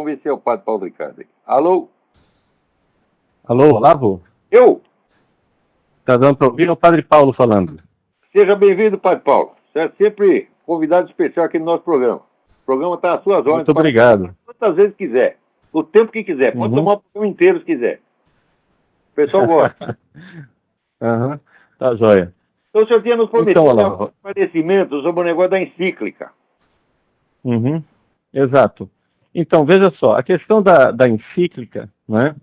Vamos ver se é o Padre Paulo Ricardo aí. Alô? Alô, Olavo? Eu? Tá dando para ouvir? É o Padre Paulo falando. Seja bem-vindo, Padre Paulo. Você é sempre convidado especial aqui no nosso programa. O programa está às suas ordens. Muito obrigado. Quantas vezes quiser. O tempo que quiser. Pode tomar o programa inteiro se quiser. O pessoal gosta. Tá joia. Então o senhor tinha nos prometido Olavo, esclarecimentos sobre o negócio da encíclica. Exato. Então, veja só, a questão da encíclica, né,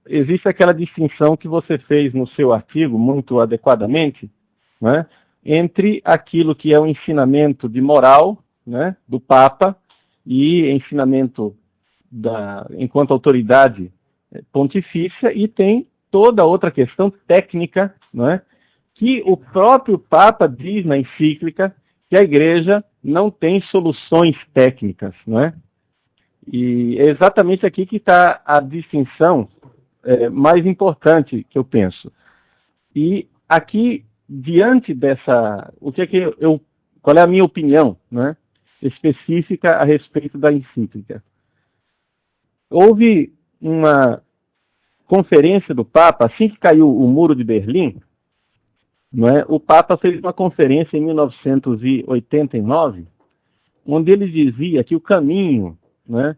existe aquela distinção que você fez no seu artigo, muito adequadamente, né, entre aquilo que é o ensinamento de moral, né, do Papa e ensinamento enquanto autoridade pontifícia, e tem toda outra questão técnica, né, que o próprio Papa diz na encíclica que a Igreja não tem soluções técnicas, né? E é exatamente aqui que está a distinção mais importante que eu penso. E aqui, diante dessa, qual é a minha opinião, né, específica a respeito da encíclica? Houve uma conferência do Papa, assim que caiu o Muro de Berlim, né, o Papa fez uma conferência em 1989, onde ele dizia que o caminho, né,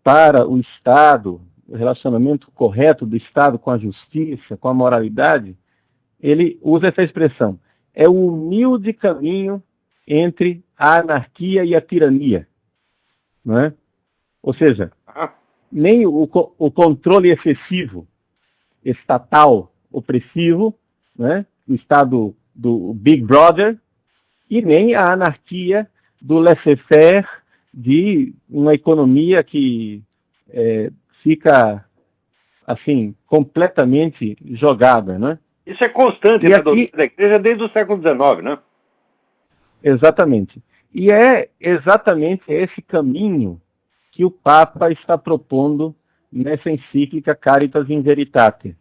para o Estado, o relacionamento correto do Estado com a justiça, com a moralidade, ele usa essa expressão, é o humilde caminho entre a anarquia e a tirania. Né? Ou seja, nem o controle excessivo, estatal, opressivo, né, do Estado do Big Brother, e nem a anarquia do laissez-faire, de uma economia que fica, assim, completamente jogada, né? Isso é constante na doutrina da Igreja desde o século XIX, né? Exatamente. E é exatamente esse caminho que o Papa está propondo nessa encíclica Caritas in Veritate.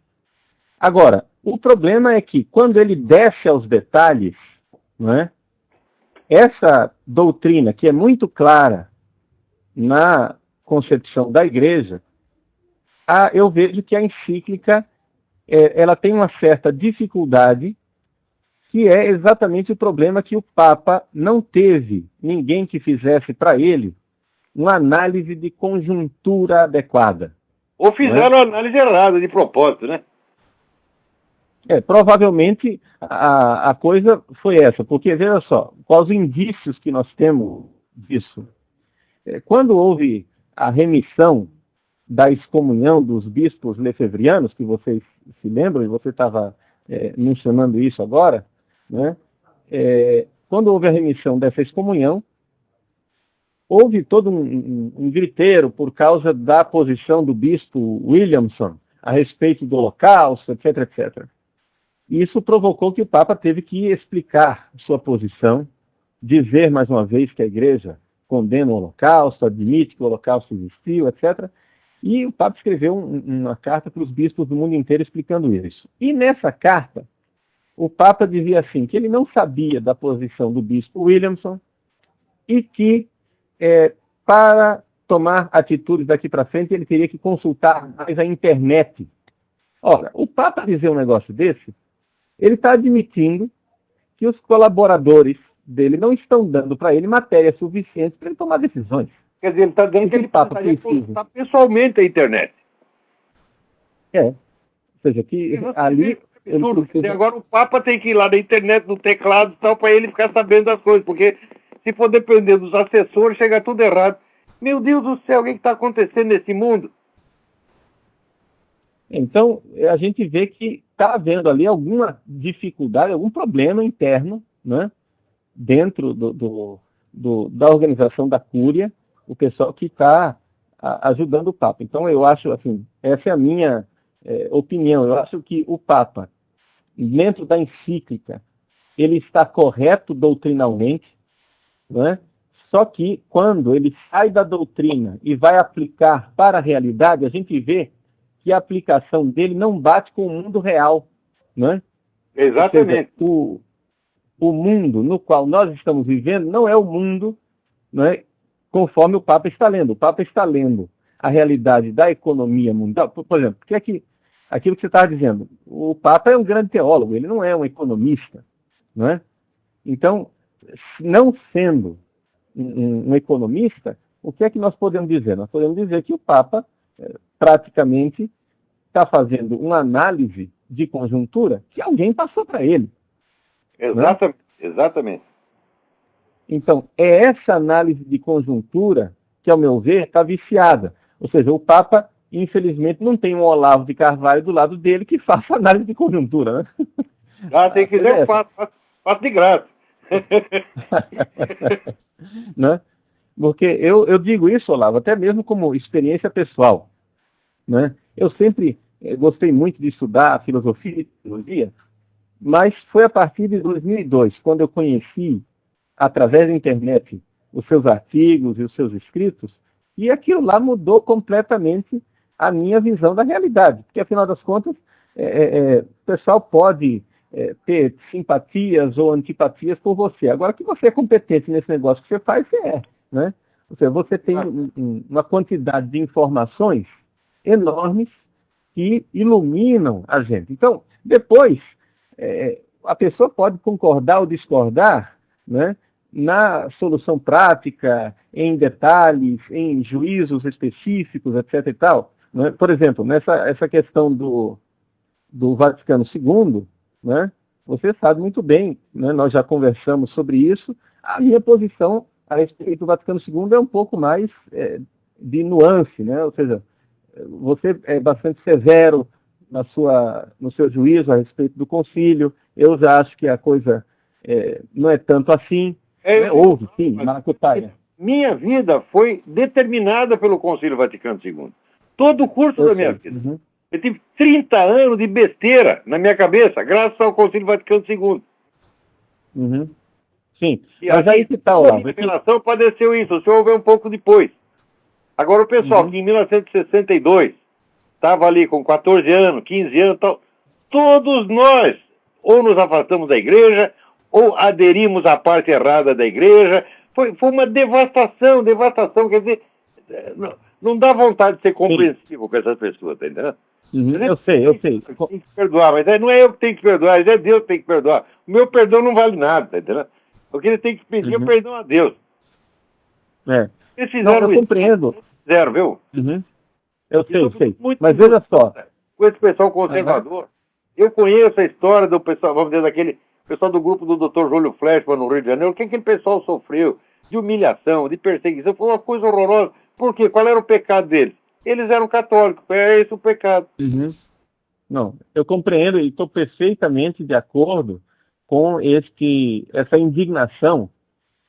Agora, o problema é que, quando ele desce aos detalhes, né, essa doutrina, que é muito clara na concepção da Igreja, eu vejo que a encíclica ela tem uma certa dificuldade, que é exatamente o problema que o Papa não teve ninguém que fizesse para ele uma análise de conjuntura adequada. Ou fizeram a análise errada, de propósito, né? Provavelmente a coisa foi essa, porque, veja só, quais os indícios que nós temos disso? Quando houve a remissão da excomunhão dos bispos lefebvrianos, que vocês se lembram, e você estava mencionando isso agora, né? Quando houve a remissão dessa excomunhão, houve todo um griteiro por causa da posição do bispo Williamson a respeito do Holocausto, etc, etc. Isso provocou que o Papa teve que explicar sua posição, dizer mais uma vez que a Igreja condena o Holocausto, admite que o Holocausto existiu, etc. E o Papa escreveu uma carta para os bispos do mundo inteiro explicando isso. E nessa carta, o Papa dizia assim, que ele não sabia da posição do bispo Williamson e que para tomar atitudes daqui para frente ele teria que consultar mais a internet. Ora, o Papa dizer um negócio desse, ele está admitindo que os colaboradores dele não estão dando para ele matéria suficiente para ele tomar decisões. Quer dizer, ele está dando que ele precisaria consultar pessoalmente a internet. Ou seja, que ali... Agora o Papa tem que ir lá na internet, no teclado e tal, para ele ficar sabendo das coisas, porque se for depender dos assessores, chega tudo errado. Meu Deus do céu, o que está acontecendo nesse mundo? Então, a gente vê que está havendo ali alguma dificuldade, algum problema interno, né, dentro da organização da Cúria, o pessoal que está ajudando o Papa. Então, eu acho, assim, essa é a minha opinião. Eu acho que o Papa, dentro da encíclica, ele está correto doutrinalmente, né? Só que quando ele sai da doutrina e vai aplicar para a realidade, a gente vê que a aplicação dele não bate com o mundo real, né? Exatamente. O mundo no qual nós estamos vivendo não é o mundo, né, conforme o Papa está lendo. O Papa está lendo a realidade da economia mundial. Por exemplo, porque aquilo que você estava dizendo, o Papa é um grande teólogo, ele não é um economista, não é? Então, não sendo um economista, o que é que nós podemos dizer? Nós podemos dizer que o Papa praticamente está fazendo uma análise de conjuntura que alguém passou para ele. Exatamente, né? Exatamente. Então, é essa análise de conjuntura que, ao meu ver, está viciada. Ou seja, o Papa, infelizmente, não tem um Olavo de Carvalho do lado dele que faça análise de conjuntura, né? Ah, tem que dizer, eu faço de graça. Né? Porque eu digo isso, Olavo, até mesmo como experiência pessoal. Né? Eu sempre gostei muito de estudar filosofia e teologia, mas foi a partir de 2002, quando eu conheci, através da internet, os seus artigos e os seus escritos, e aquilo lá mudou completamente a minha visão da realidade. Porque, afinal das contas, o pessoal pode ter simpatias ou antipatias por você. Agora, que você é competente nesse negócio que você faz, você é. Né? Ou seja, você tem uma quantidade de informações enormes que iluminam a gente. Então, depois, a pessoa pode concordar ou discordar, né, na solução prática, em detalhes, em juízos específicos, etc. e tal. Né? Por exemplo, essa questão do Vaticano II, né, você sabe muito bem, né, nós já conversamos sobre isso, a minha posição a respeito do Vaticano II é um pouco mais de nuance, né? Ou seja, você é bastante severo no seu juízo a respeito do concílio. Eu já acho que a coisa não é tanto assim. Né? Houve, sim, maracutaia. Minha vida foi determinada pelo Concílio Vaticano II. Todo o curso da minha vida. Uhum. Eu tive 30 anos de besteira na minha cabeça, graças ao Concílio Vaticano II. Uhum. Sim, E mas aí que tal, a minha revelação padeceu isso, o senhor veio um pouco depois. Agora o pessoal que em 1962 estava ali com 14 anos, 15 anos, tal, todos nós ou nos afastamos da igreja ou aderimos à parte errada da igreja. Foi uma devastação, quer dizer, não dá vontade de ser compreensivo com essas pessoas, tá entendendo? Uhum, eu sei. Tem que perdoar, mas não é eu que tenho que perdoar, é Deus que tem que perdoar. O meu perdão não vale nada, tá entendendo? O que ele tem que pedir é perdão a Deus. Eles fizeram eu compreendo. Fizeram, viu? Uhum. Eu sei. Muito mas veja só. Com esse pessoal conservador, eu conheço a história do pessoal, vamos dizer, daquele pessoal do grupo do Dr. Júlio Fleshman no Rio de Janeiro, o que aquele pessoal sofreu de humilhação, de perseguição, foi uma coisa horrorosa. Por quê? Qual era o pecado deles? Eles eram católicos, é esse o pecado. Uhum. Não, eu compreendo e estou perfeitamente de acordo com essa indignação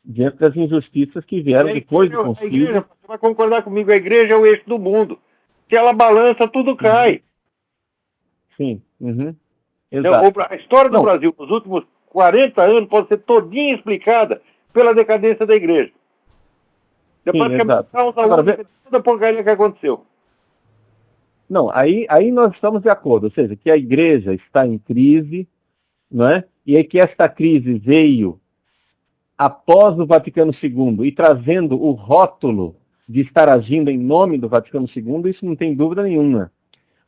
diante das injustiças que vieram depois do concílio. Você vai concordar comigo, a igreja é o eixo do mundo. Se ela balança, tudo cai. Sim, exato. Então, a história do Brasil nos últimos 40 anos pode ser todinha explicada pela decadência da igreja. Depois que a toda a porcaria que aconteceu. Não, aí nós estamos de acordo, ou seja, que a igreja está em crise, não é? E aí que esta crise veio após o Vaticano II e trazendo o rótulo de estar agindo em nome do Vaticano II, isso não tem dúvida nenhuma.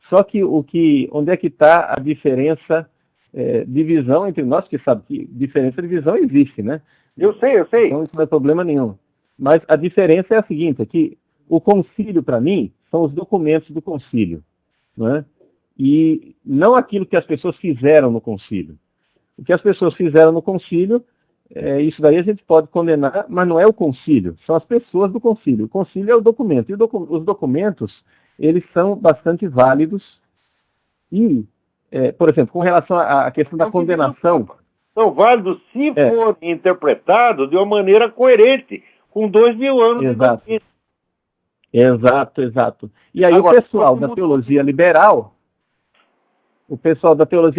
Só que onde é que está a diferença de visão entre nós, que sabe que diferença de visão existe, né? Eu sei. Então isso não é problema nenhum. Mas a diferença é a seguinte, é que o concílio, para mim, são os documentos do concílio, né? E não aquilo que as pessoas fizeram no concílio. O que as pessoas fizeram no concílio, isso daí a gente pode condenar, mas não é o concílio, são as pessoas do concílio. O concílio é o documento, e os documentos, eles são bastante válidos. E, por exemplo, com relação à questão da condenação... São válidos se forem interpretados de uma maneira coerente, com 2000 anos de doutrina. Exato. E aí agora, o pessoal da teologia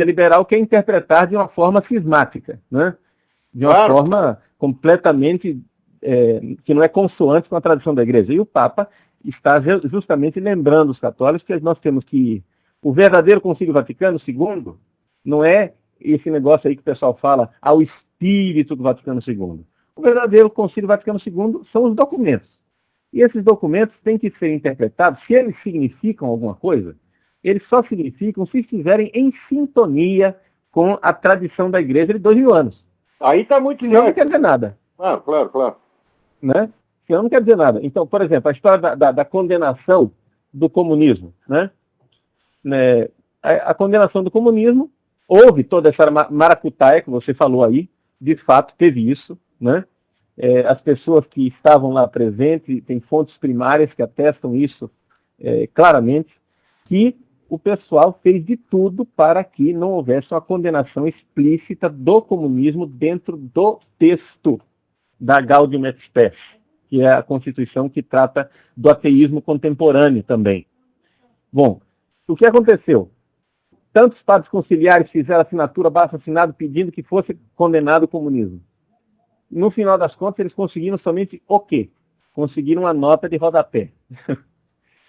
liberal quer interpretar de uma forma cismática, né? De uma forma completamente que não é consoante com a tradição da igreja. E o Papa está justamente lembrando os católicos que nós temos que o verdadeiro Concílio Vaticano II não é esse negócio aí que o pessoal fala ao espírito do Vaticano II. O verdadeiro Concílio Vaticano II são os documentos. E esses documentos têm que ser interpretados, se eles significam alguma coisa, eles só significam se estiverem em sintonia com a tradição da igreja de 2000 anos. Aí está muito Senão não quer dizer nada. Ah, claro. Né? Senão não quer dizer nada. Então, por exemplo, a história da condenação do comunismo. Né? A condenação do comunismo, houve toda essa maracutaia que você falou aí, de fato teve isso. Né? As pessoas que estavam lá presentes, tem fontes primárias que atestam isso claramente, que o pessoal fez de tudo para que não houvesse uma condenação explícita do comunismo dentro do texto da Gaudium et Spes, que é a Constituição que trata do ateísmo contemporâneo também. Bom, o que aconteceu? Tantos padres conciliares fizeram assinatura, abaixo-assinado, pedindo que fosse condenado o comunismo. No final das contas, eles conseguiram somente o quê? Conseguiram uma nota de rodapé.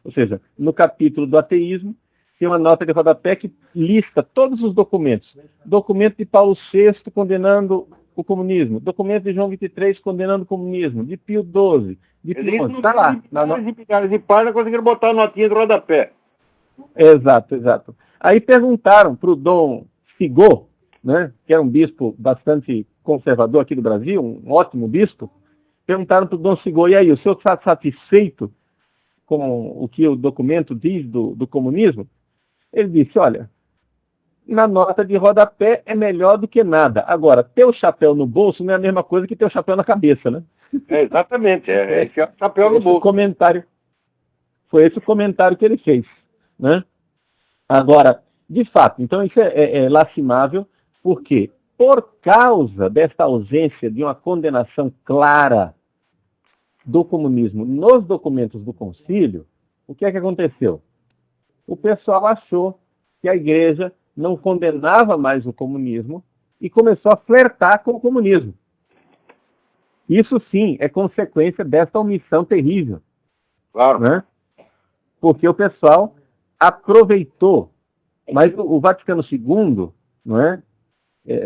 Ou seja, no capítulo do ateísmo, tem uma nota de rodapé que lista todos os documentos. Documento de Paulo VI condenando o comunismo. Documento de João XXIII condenando o comunismo. De Pio XII. De Pio XI. Está lá. Milhares de páginas conseguiram botar a notinha de rodapé. Exato. Aí perguntaram para o Dom Figô, né, que era um bispo bastante conservador aqui do Brasil, um ótimo bispo, perguntaram para o Dom Figô, e aí, o senhor está satisfeito com o que o documento diz do comunismo? Ele disse, olha, na nota de rodapé é melhor do que nada. Agora, ter o chapéu no bolso não é a mesma coisa que ter o chapéu na cabeça, né? Exatamente, esse chapéu no bolso. Foi esse o comentário que ele fez, né? Agora, de fato, então isso é lastimável, porque por causa dessa ausência de uma condenação clara do comunismo nos documentos do concílio, o que é que aconteceu? O pessoal achou que a igreja não condenava mais o comunismo e começou a flertar com o comunismo. Isso sim é consequência dessa omissão terrível. Claro. Né? Porque o pessoal aproveitou, mas o Vaticano II, não é?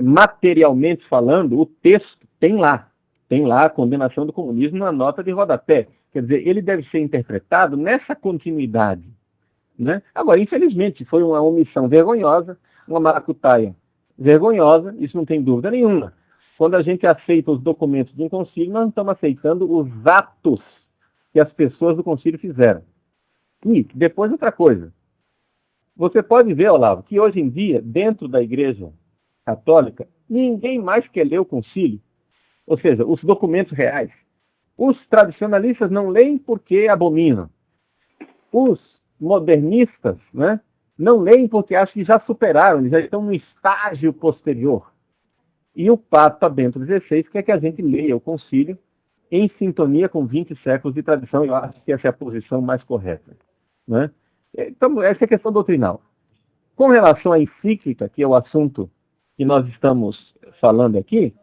Materialmente falando, o texto tem lá a condenação do comunismo na nota de rodapé. Quer dizer, ele deve ser interpretado nessa continuidade. Né? Agora, infelizmente, foi uma omissão vergonhosa, uma maracutaia vergonhosa, isso não tem dúvida nenhuma. Quando a gente aceita os documentos de um concílio, nós não estamos aceitando os atos que as pessoas do concílio fizeram. E, depois, outra coisa. Você pode ver, Olavo, que hoje em dia, dentro da Igreja Católica, ninguém mais quer ler o concílio. Ou seja, os documentos reais. Os tradicionalistas não leem porque abominam. Os modernistas, né, não leem porque acham que já superaram, eles já estão no estágio posterior. E o Papa Bento XVI quer que a gente leia o concílio em sintonia com 20 séculos de tradição. Eu acho que essa é a posição mais correta. Né? Então, essa é a questão doutrinal. Com relação à encíclica, que é o assunto que nós estamos falando aqui,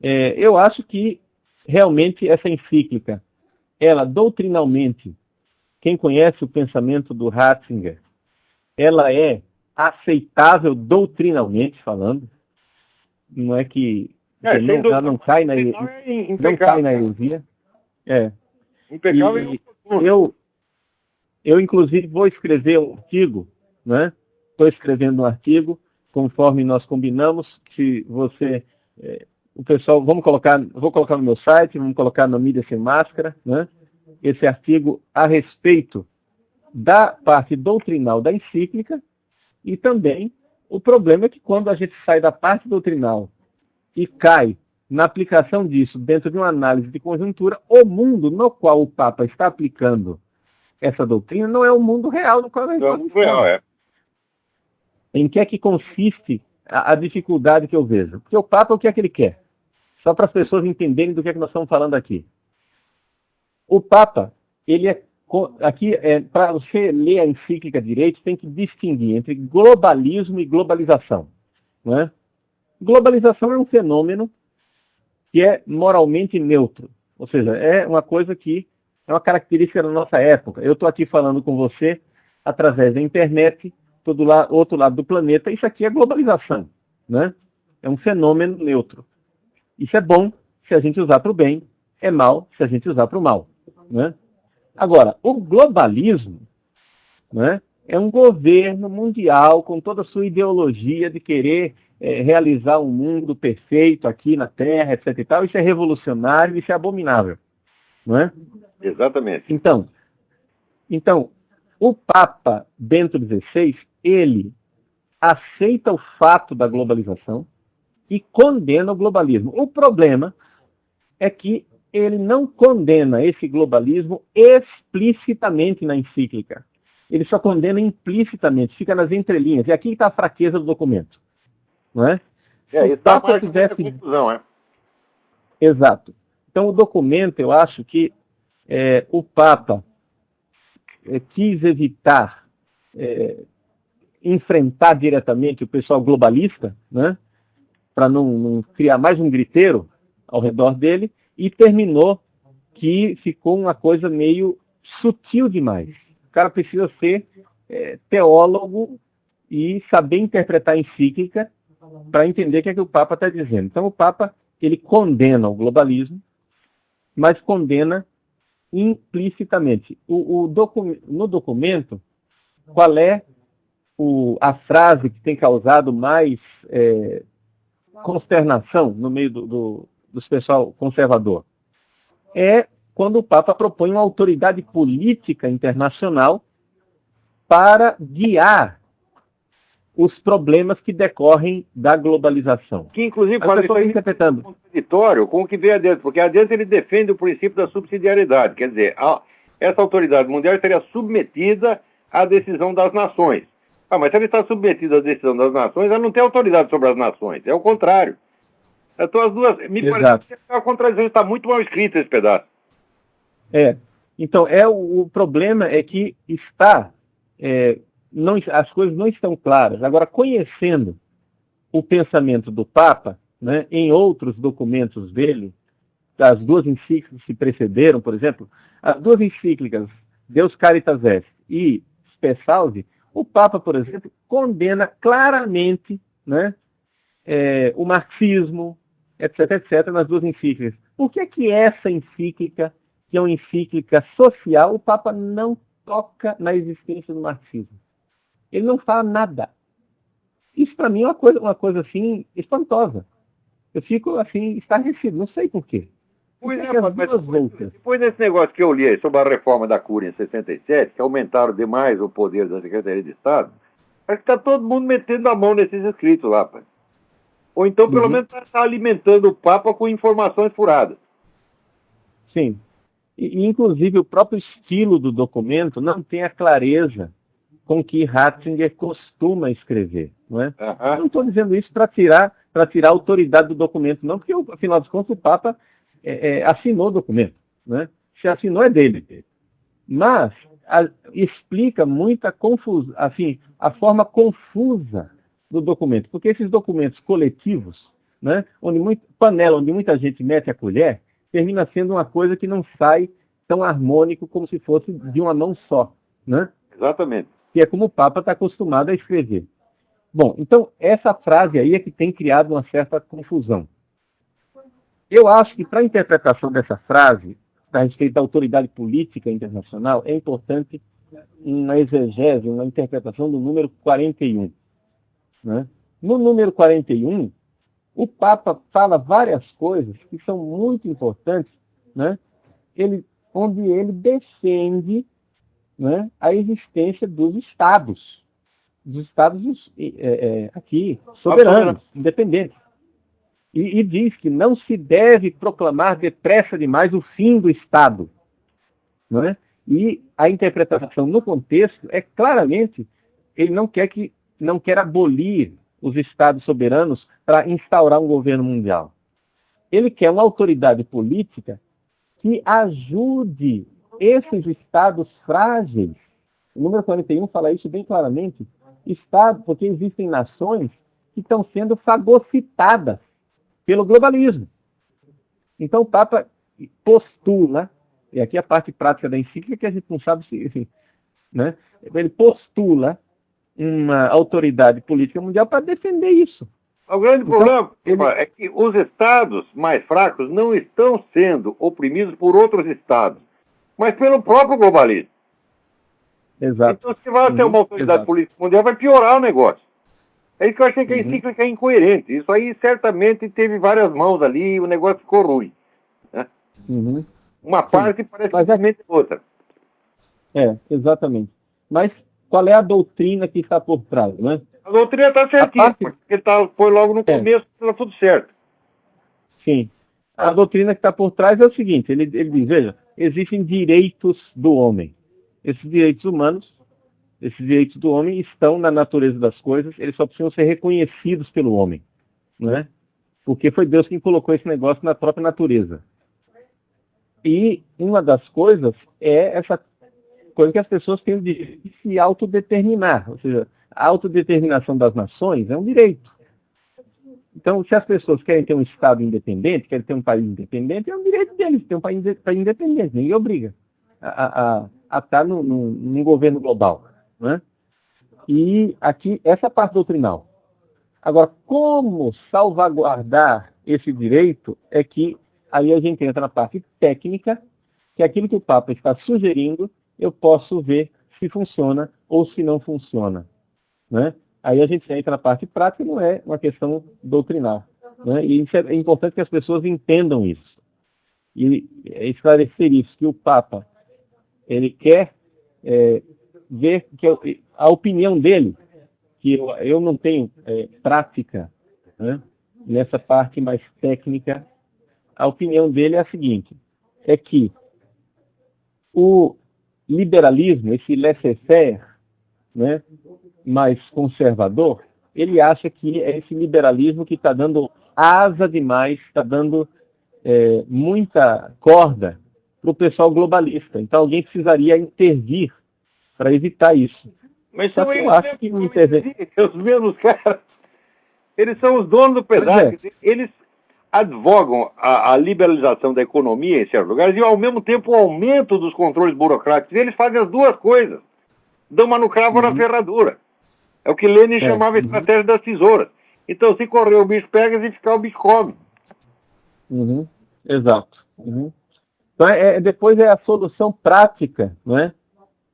eu acho que realmente essa encíclica, ela doutrinalmente, quem conhece o pensamento do Ratzinger, ela é aceitável doutrinalmente falando. Não é que ela não cai na heresia. Impecável. Eu, inclusive, vou escrever um artigo, né? Estou escrevendo um artigo, conforme nós combinamos, se você... o pessoal, vou colocar no meu site, vamos colocar na Mídia Sem Máscara, né? Esse artigo a respeito da parte doutrinal da encíclica, e também o problema é que quando a gente sai da parte doutrinal e cai na aplicação disso dentro de uma análise de conjuntura, o mundo no qual o Papa está aplicando essa doutrina não é o mundo real no qual nós estamos. Em que é que consiste a dificuldade que eu vejo? Porque o Papa, o que é que ele quer? Só para as pessoas entenderem do que é que nós estamos falando aqui. O Papa, para você ler a encíclica direito, tem que distinguir entre globalismo e globalização. Não é? Globalização é um fenômeno que é moralmente neutro. Ou seja, é uma coisa que é uma característica da nossa época. Eu estou aqui falando com você através da internet, do outro lado do planeta. Isso aqui é globalização. Né? É um fenômeno neutro. Isso é bom se a gente usar para o bem, é mal se a gente usar para o mal. Né? Agora, o globalismo, né, é um governo mundial com toda a sua ideologia de querer realizar um mundo perfeito aqui na Terra, etc. e tal. Isso é revolucionário, isso é abominável. Não é? Exatamente. Então, o Papa Bento XVI, ele aceita o fato da globalização e condena o globalismo. O problema é que ele não condena esse globalismo explicitamente na encíclica. Ele só condena implicitamente, fica nas entrelinhas. E aqui está a fraqueza do documento. Não é? Se o Papa tivesse confusão, é? Exato. Então, o documento, eu acho que o Papa quis evitar enfrentar diretamente o pessoal globalista, né, para não criar mais um griteiro ao redor dele, e terminou que ficou uma coisa meio sutil demais. O cara precisa ser teólogo e saber interpretar a encíclica para entender o que é que o Papa está dizendo. Então, o Papa ele condena o globalismo, mas condena implicitamente. No documento, qual é a frase que tem causado mais consternação no meio dos pessoal conservador? É quando o Papa propõe uma autoridade política internacional para guiar os problemas que decorrem da globalização. Que, inclusive, parece contraditório com o que veio adiante, porque adiante ele defende o princípio da subsidiariedade. Quer dizer, essa autoridade mundial seria submetida à decisão das nações. Mas se ele está submetido à decisão das nações, ela não tem autoridade sobre as nações. É o contrário. Então, as duas... Me parece que a contradição está muito mal escrita, esse pedaço. Então, o problema é que as coisas não estão claras. Agora, conhecendo o pensamento do Papa, né, em outros documentos dele, as duas encíclicas que precederam, por exemplo, as duas encíclicas, Deus Caritas Est e Spe Salvi, o Papa, por exemplo, condena claramente, né, o marxismo, etc., nas duas encíclicas. Por que essa encíclica, que é uma encíclica social, o Papa não toca na existência do marxismo? Ele não fala nada. Isso, para mim, é uma coisa assim, espantosa. Eu fico, assim, estarrecido. Não sei por quê. Pois depois desse negócio que eu li aí sobre a reforma da Cúria em 67, que aumentaram demais o poder da Secretaria de Estado, acho que está todo mundo metendo a mão nesses escritos lá, pai. Ou então, pelo menos, está alimentando o Papa com informações furadas. Sim. E, inclusive, o próprio estilo do documento não tem a clareza com que Ratzinger costuma escrever, não é? Eu não estou dizendo isso para tirar a autoridade do documento, não, porque, afinal de contas, o Papa assinou o documento, né? Se assinou é dele. Mas explica muita confusão, assim, a forma confusa do documento, porque esses documentos coletivos, né, onde muita gente mete a colher, termina sendo uma coisa que não sai tão harmônico como se fosse de uma mão só, né? Exatamente. Que é como o Papa está acostumado a escrever. Bom, então, essa frase aí é que tem criado uma certa confusão. Eu acho que para a interpretação dessa frase, a respeito da autoridade política internacional, é importante uma exegese, uma interpretação do número 41. Né? No número 41, o Papa fala várias coisas que são muito importantes, né? Onde ele defende, né, a existência dos estados aqui, soberanos, independentes. E diz que não se deve proclamar depressa demais o fim do Estado. Não é? E a interpretação no contexto é claramente, ele não quer abolir os Estados soberanos para instaurar um governo mundial. Ele quer uma autoridade política que ajude esses estados frágeis. O número 41 fala isso bem claramente. Porque existem nações que estão sendo fagocitadas pelo globalismo. Então o Papa postula, e aqui a parte prática da encíclica que a gente não sabe se, né? Ele postula uma autoridade política mundial para defender isso. O grande problema é que os estados mais fracos não estão sendo oprimidos por outros estados. mas pelo próprio globalismo. Exato. Então, se vai ter uma autoridade política mundial, vai piorar o negócio. É isso que eu achei que a encíclica é incoerente. Isso aí certamente teve várias mãos ali e o negócio ficou ruim. Né? Uma parte parece simplesmente outra. Exatamente. Mas qual é a doutrina que está por trás, né? A doutrina está certinha, porque ele foi logo no começo, está tudo certo. Sim. A doutrina que está por trás é o seguinte, ele diz, veja, existem direitos do homem. Esses direitos humanos, esses direitos do homem estão na natureza das coisas, eles só precisam ser reconhecidos pelo homem, né? Porque foi Deus quem colocou esse negócio na própria natureza. E uma das coisas é essa coisa que as pessoas têm o direito de se autodeterminar, ou seja, a autodeterminação das nações é um direito. Então, se as pessoas querem ter um Estado independente, querem ter um país independente, é um direito deles ter um país independente. Ninguém obriga a estar num governo global. Né? E aqui, essa parte doutrinal. Agora, como salvaguardar esse direito é que aí a gente entra na parte técnica, que é aquilo que o Papa está sugerindo, eu posso ver se funciona ou se não funciona. Né? Aí a gente entra na parte prática, não é uma questão doutrinar. Né? E isso é importante que as pessoas entendam isso. E esclarecer isso, que o Papa ele quer ver que a opinião dele, que eu não tenho prática, né, nessa parte mais técnica, a opinião dele é a seguinte, é que o liberalismo, esse laissez-faire, né, mais conservador, ele acha que é esse liberalismo que está dando asa demais, está dando muita corda para o pessoal globalista. Então alguém precisaria intervir para evitar isso. Mas são eles que não intervêm. Os mesmos caras. Eles são os donos do pedaço. Eles advogam a liberalização da economia em certos lugares e, ao mesmo tempo, o aumento dos controles burocráticos. Eles fazem as duas coisas. Dão uma no cravo ou na ferradura. É o que Lenin chamava de estratégia das tesouras. Então, se correr o bicho pega, se ficar o bicho come. Exato. Então, depois é a solução prática, não é?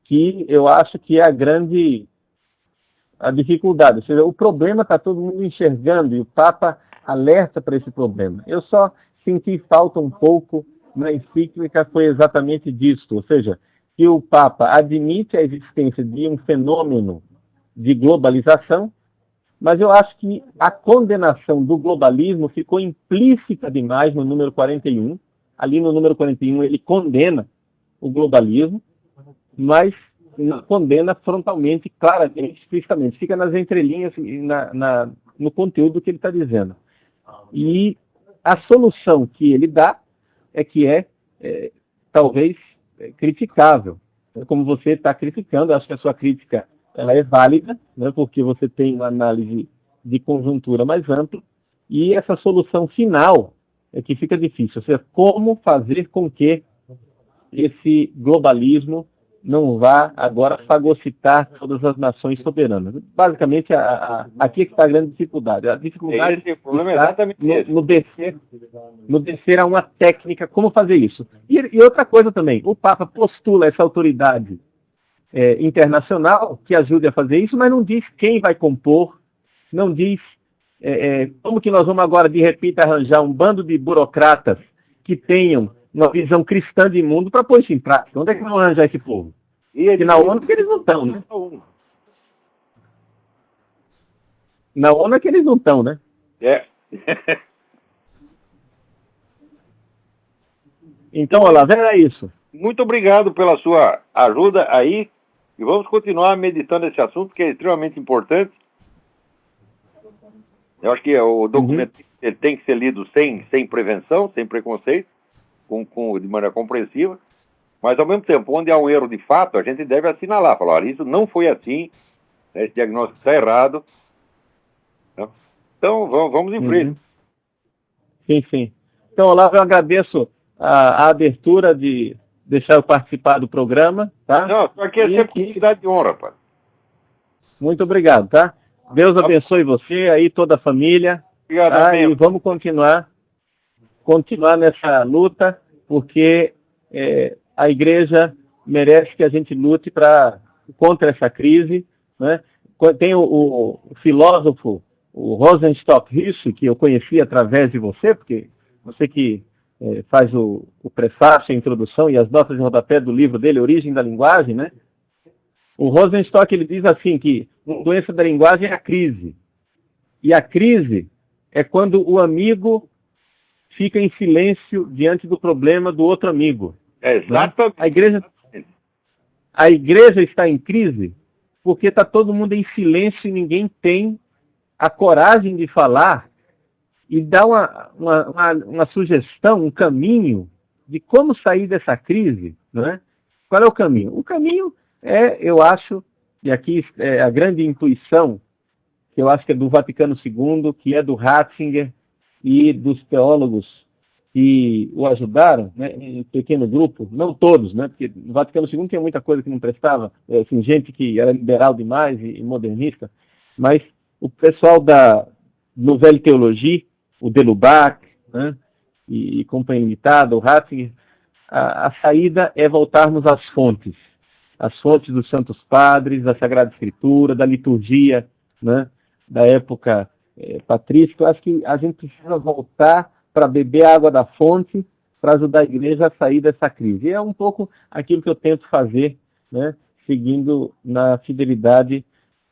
Que eu acho que é a dificuldade. Ou seja, o problema está todo mundo enxergando e o Papa alerta para esse problema. Eu só senti falta um pouco na encíclica, foi exatamente disso. Ou seja, que o Papa admite a existência de um fenômeno de globalização, mas eu acho que a condenação do globalismo ficou implícita demais no número 41. Ali no número 41 ele condena o globalismo, mas não condena frontalmente, claramente, explicitamente. Fica nas entrelinhas, no conteúdo que ele está dizendo. E a solução que ele dá é que talvez criticável. Como você está criticando, acho que a sua crítica ela é válida, né, porque você tem uma análise de conjuntura mais ampla, e essa solução final é que fica difícil. Ou seja, como fazer com que esse globalismo não vá agora fagocitar todas as nações soberanas. Basicamente, aqui é que está a grande dificuldade. A dificuldade está no descer a uma técnica, como fazer isso. E outra coisa também, o Papa postula essa autoridade internacional que ajude a fazer isso, mas não diz quem vai compor, não diz como que nós vamos agora, de repente, arranjar um bando de burocratas que tenham uma visão cristã de mundo para pôr isso em prática. Onde é que vão arranjar esse povo? E na ONU que eles não estão, né? Na ONU é que eles não estão, né? Então, Olavo, era isso. Muito obrigado pela sua ajuda aí. E vamos continuar meditando esse assunto, que é extremamente importante. Eu acho que o documento ele tem que ser lido sem prevenção, sem preconceito, de maneira compreensiva. Mas, ao mesmo tempo, onde há um erro de fato, a gente deve assinalar. Falar, olha, isso não foi assim, esse diagnóstico está errado. Então, vamos em frente. Sim. Então, Olavo, eu agradeço a abertura de deixar eu participar do programa. Tá? Não, isso aqui é sempre quantidade de honra, pai. Muito obrigado, tá? Deus abençoe você aí, toda a família. Obrigado, tá? E vamos continuar nessa luta, porque a igreja merece que a gente lute contra essa crise, né? Tem o filósofo, o Rosenstock Huss, que eu conheci através de você, porque você que faz o prefácio, a introdução e as notas de rodapé do livro dele, Origem da Linguagem, né? O Rosenstock, ele diz assim que a doença da linguagem é a crise. E a crise é quando o amigo fica em silêncio diante do problema do outro amigo. Exatamente. Né? A igreja está em crise porque está todo mundo em silêncio e ninguém tem a coragem de falar e dar uma sugestão, um caminho de como sair dessa crise. Né? Qual é o caminho? O caminho eu acho, e aqui é a grande intuição, que eu acho que é do Vaticano II, que é do Ratzinger e dos teólogos que o ajudaram, né, em pequeno grupo, não todos, né, porque no Vaticano II tinha muita coisa que não prestava, assim, gente que era liberal demais e modernista, mas o pessoal da Nouvelle Théologie, o Delubac, né, e Companhia Limitada, o Ratzinger, a saída é voltarmos às fontes dos Santos Padres, da Sagrada Escritura, da liturgia, né, da época patrística. Eu acho que a gente precisa voltar para beber a água da fonte para ajudar a igreja a sair dessa crise. E é um pouco aquilo que eu tento fazer, né, seguindo na fidelidade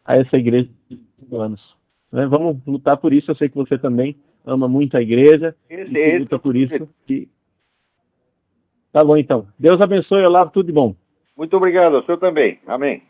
a essa igreja de 5 anos. Né? Vamos lutar por isso. Eu sei que você também ama muito a igreja e luta por isso. Tá bom, então. Deus abençoe, Olavo, tudo de bom. Muito obrigado, o senhor também. Amém.